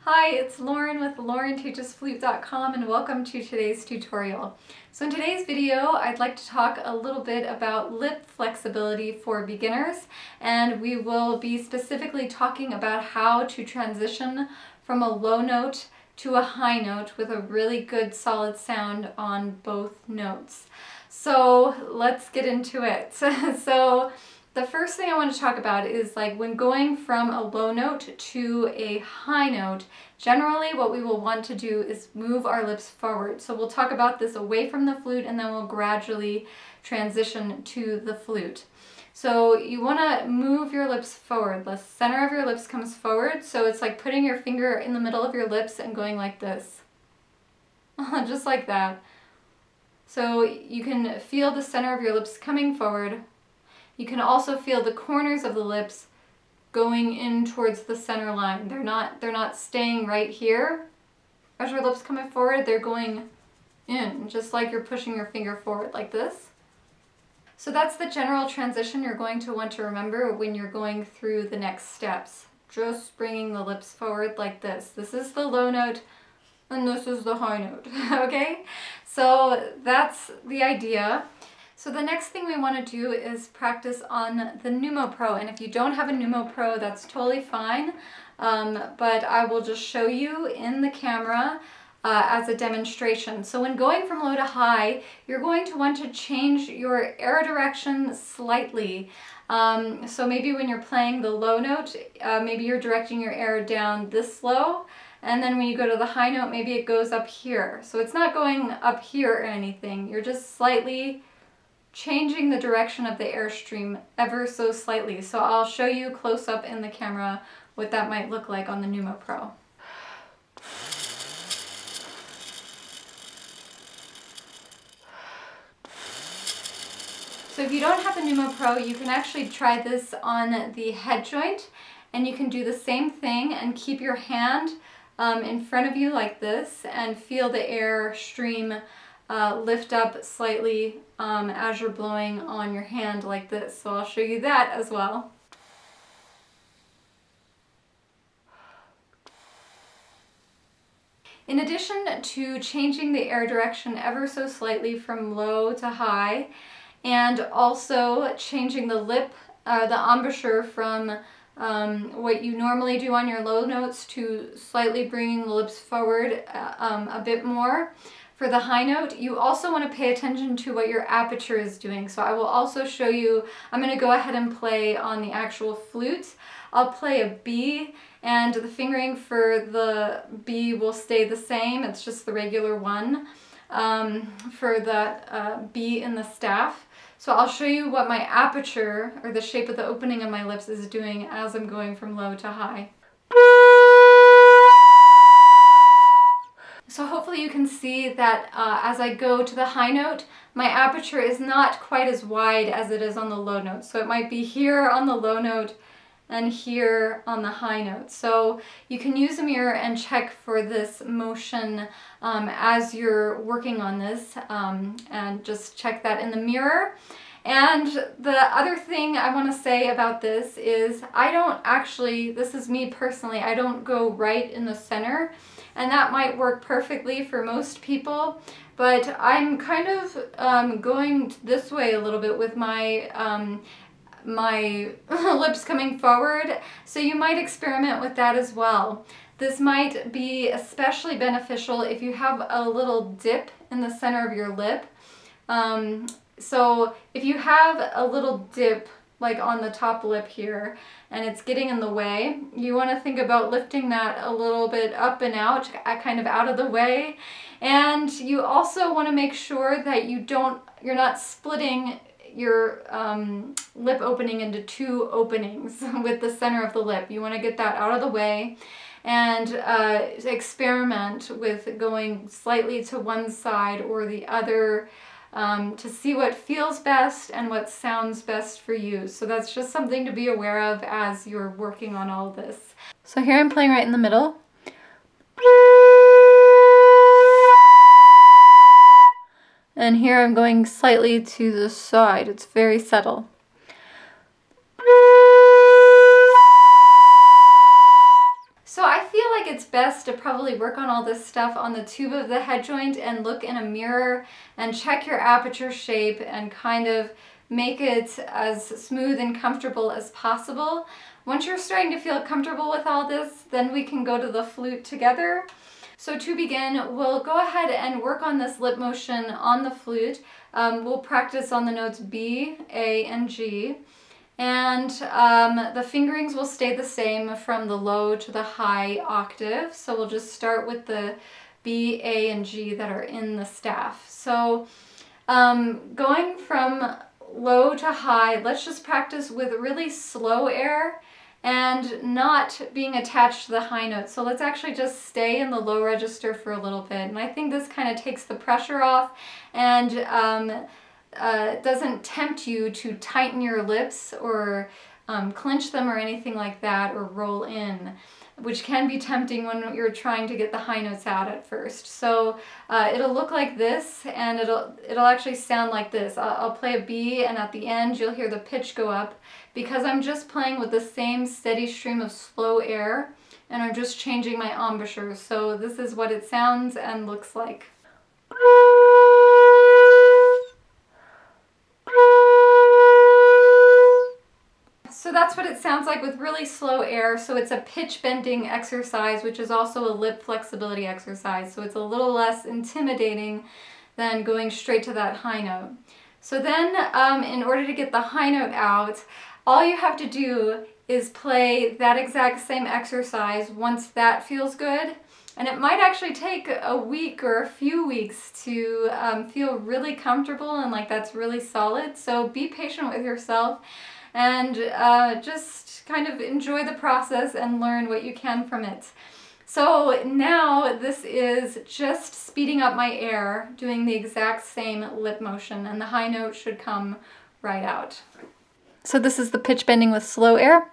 Hi, it's Lauren with LaurenTeachesFlute.com and welcome to today's tutorial. So in today's video, I'd like to talk a little bit about lip flexibility for beginners, and we will be specifically talking about how to transition from a low note to a high note with a really good solid sound on both notes. So let's get into it. So the first thing I want to talk about is like when going from a low note to a high note, generally what we will want to do is move our lips forward. So we'll talk about this away from the flute and then we'll gradually transition to the flute. So you want to move your lips forward. The center of your lips comes forward. So it's like putting your finger in the middle of your lips and going like this. Just like that. So you can feel the center of your lips coming forward. You can also feel the corners of the lips going in towards the center line. They're not staying right here. As your lips coming forward, they're going in, just like you're pushing your finger forward like this. So that's the general transition you're going to want to remember when you're going through the next steps. Just bringing the lips forward like this. This is the low note and this is the high note, okay? So that's the idea. So the next thing we want to do is practice on the Numo Pro, and if you don't have a Numo Pro, that's totally fine, but I will just show you in the camera as a demonstration. So when going from low to high, you're going to want to change your air direction slightly. So maybe when you're playing the low note, maybe you're directing your air down this low, and then when you go to the high note, maybe it goes up here. So it's not going up here or anything, you're just slightly changing the direction of the airstream ever so slightly. So I'll show you close up in the camera what that might look like on the Numo Pro. So if you don't have a Numo Pro, you can actually try this on the head joint, and you can do the same thing and keep your hand in front of you like this and feel the air stream lift up slightly as you're blowing on your hand like this. So I'll show you that as well. In addition to changing the air direction ever so slightly from low to high, and also changing the lip, the embouchure from what you normally do on your low notes to slightly bringing the lips forward a bit more. For the high note, you also want to pay attention to what your aperture is doing. So I will also show you, I'm going to go ahead and play on the actual flute. I'll play a B, and the fingering for the B will stay the same. It's just the regular one for that B in the staff. So I'll show you what my aperture, or the shape of the opening of my lips, is doing as I'm going from low to high. So hopefully you can see that as I go to the high note, my aperture is not quite as wide as it is on the low note. So it might be here on the low note and here on the high note. So you can use a mirror and check for this motion as you're working on this, and just check that in the mirror. And the other thing I want to say about this is I don't actually, this is me personally, I don't go right in the center, and that might work perfectly for most people, but I'm kind of going this way a little bit with my my lips coming forward, so you might experiment with that as well. This might be especially beneficial if you have a little dip in the center of your lip. So if you have a little dip like on the top lip here and it's getting in the way, you want to think about lifting that a little bit up and out, kind of out of the way. And you also want to make sure that you're not splitting your lip opening into two openings with the center of the lip. You want to get that out of the way and experiment with going slightly to one side or the other to see what feels best and what sounds best for you. So that's just something to be aware of as you're working on all of this. So here I'm playing right in the middle. And here I'm going slightly to the side. It's very subtle. So I feel like it's best best to probably work on all this stuff on the tube of the head joint and look in a mirror and check your aperture shape and kind of make it as smooth and comfortable as possible. Once you're starting to feel comfortable with all this, then we can go to the flute together. So to begin, we'll go ahead and work on this lip motion on the flute. We'll practice on the notes B, A, and G. And the fingerings will stay the same from the low to the high octave. So we'll just start with the B, A, and G that are in the staff. So going from low to high, let's just practice with really slow air and not being attached to the high notes. So let's actually just stay in the low register for a little bit. And I think this kind of takes the pressure off and doesn't tempt you to tighten your lips or clench them or anything like that, or roll in, which can be tempting when you're trying to get the high notes out at first. So it'll look like this, and it'll actually sound like this. I'll play a B, and at the end you'll hear the pitch go up because I'm just playing with the same steady stream of slow air, and I'm just changing my embouchure. So this is what it sounds and looks like. So that's what it sounds like with really slow air. So it's a pitch bending exercise, which is also a lip flexibility exercise. So it's a little less intimidating than going straight to that high note. So then in order to get the high note out, all you have to do is play that exact same exercise once that feels good. And it might actually take a week or a few weeks to feel really comfortable and like that's really solid. So be patient with yourself and just kind of enjoy the process and learn what you can from it. So now this is just speeding up my air, doing the exact same lip motion, and the high note should come right out. So this is the pitch bending with slow air.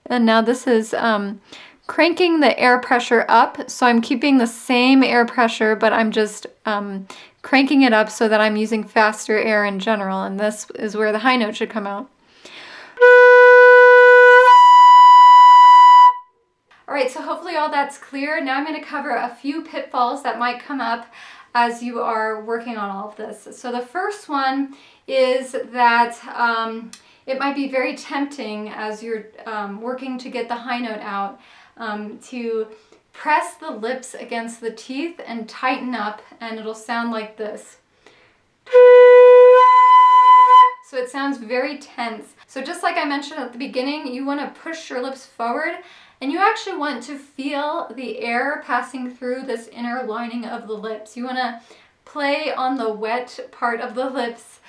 And now this is cranking the air pressure up. So I'm keeping the same air pressure, but I'm just cranking it up so that I'm using faster air in general. And this is where the high note should come out. All right, so hopefully all that's clear. Now I'm going to cover a few pitfalls that might come up as you are working on all of this. So the first one is that it might be very tempting as you're working to get the high note out to press the lips against the teeth and tighten up, and it'll sound like this. So it sounds very tense. So just like I mentioned at the beginning, you want to push your lips forward, and you actually want to feel the air passing through this inner lining of the lips. You want to play on the wet part of the lips.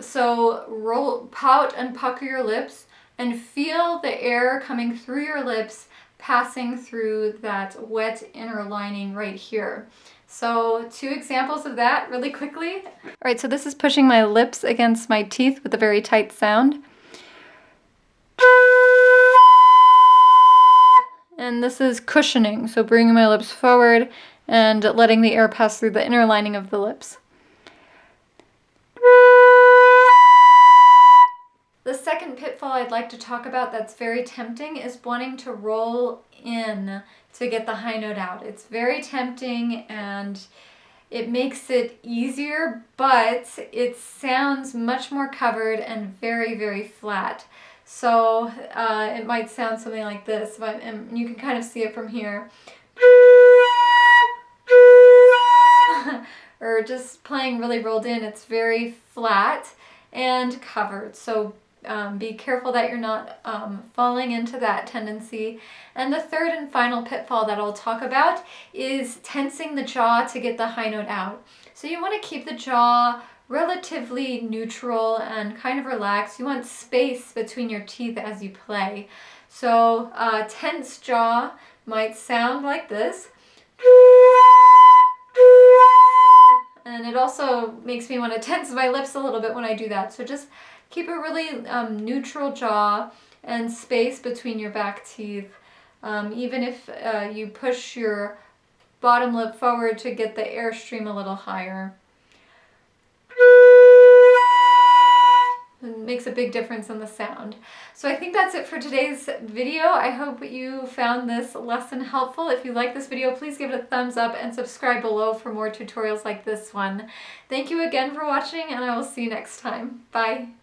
So pout and pucker your lips and feel the air coming through your lips passing through that wet inner lining right here. So 2 examples of that really quickly. All right, so this is pushing my lips against my teeth with a very tight sound. And this is cushioning, so bringing my lips forward and letting the air pass through the inner lining of the lips. The second pitfall I'd like to talk about that's very tempting is wanting to roll in to get the high note out. It's very tempting and it makes it easier, but it sounds much more covered and very, very flat. So it might sound something like this, and you can kind of see it from here. Or just playing really rolled in, it's very flat and covered. So be careful that you're not falling into that tendency. And the third and final pitfall that I'll talk about is tensing the jaw to get the high note out. So you want to keep the jaw relatively neutral and kind of relaxed. You want space between your teeth as you play. So tense jaw might sound like this. And it also makes me want to tense my lips a little bit when I do that. So just keep a really neutral jaw and space between your back teeth. Even if you push your bottom lip forward to get the airstream a little higher. It makes a big difference in the sound. So I think that's it for today's video. I hope you found this lesson helpful. If you like this video, please give it a thumbs up and subscribe below for more tutorials like this one. Thank you again for watching, and I will see you next time. Bye.